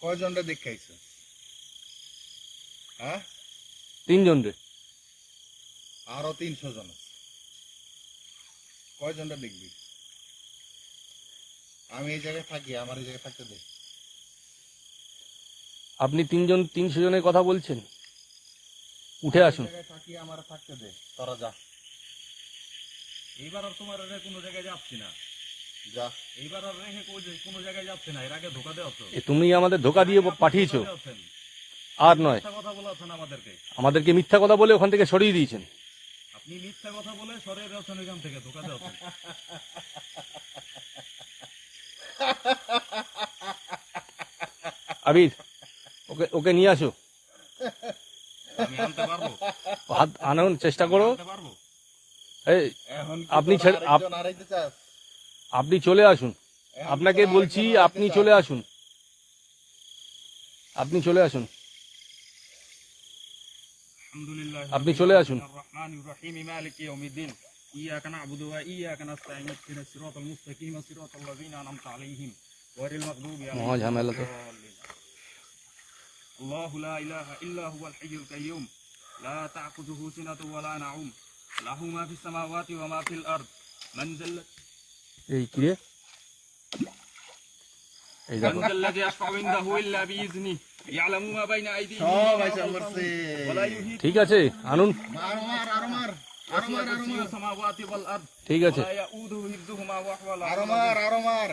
কয়জনটা দেখাইছো? হ্যাঁ, 3 জন রে। আরো 300 জন আছে। কয়জনটা দেখবি? আমি এই জায়গায় থাকি, আমার এই জায়গায় থাকতে দে। আপনি 300 জনের কথা বলছেন? উঠে আসুন। এই জায়গায় থাকি, আমার থাকতে দে। তোরা যা, এইবার আর তোমার কোনো জায়গায় যাচ্ছি না। যা। এইবার আর রেখে কোনো জায়গায় যাচ্ছে না। এর আগে ধোকা দেওয়া হতো। তুমি আমাদের ধোকা দিয়ে পাঠিয়েছো, আর নয় কথা বলাচ্ছেন আমাদেরকে। আমাদেরকে মিথ্যা কথা বলে ওখান থেকে সরিয়ে দিয়েছেন। আপনি মিথ্যা কথা বলে সরিয়ে দেওয়াচ্ছেন এখান থেকে, ধোকা দেওয়া হতো। আবির, ওকে নিয়ে আসো। আমি আনতে পারবো? হাত আনার চেষ্টা করো। আনতে পারবো? এই, এখন আড়াইতে চাস? আপনি চলে আসুন। আপনাকে বলছি আপনি চলে আসুন, আপনি চলে আসুন, আলহামদুলিল্লাহ, আপনি চলে আসুন। রহমানির রহিম, মালিকি ইয়াউমিদ্দিন, ইয়াকা না'বুদু ওয়া ইয়াকা নাস্তাঈন, ইহদিনাস সিরাতাল মুস্তাকিম, সিরাতাল লাযিনা আন'আমতা আলাইহিম গায়রিল মাগদুবি আলাইহিম। মহা ঝামেলা তো। আল্লাহু লা ইলাহা ইল্লা হুয়াল হাইয়ুল কাইয়্যুম, লা তা'খুযুহু সিনাতুন ওয়া লা নাউম, লাহু মা ফিস সামাওয়াতি ওয়া মা ফিল আরদ, মান এই কি রে? এই দেখো, যাল্লাযী ইয়াশফাউ ইনদাহু ইল্লা বিইযনিহি, ইয়ালামু মা বাইনা আইদিহিম সব আইসা মরছে। ওয়া লা ইউহিতুনা ঠিক আছে, আনুন। বিশাইইন মিন সামাওয়াতি ওয়াল আরদ, ঠিক আছে। ওয়া লা ইয়াউদুহু হিফযুহুমা ওয়া হুয়াল আরো মার।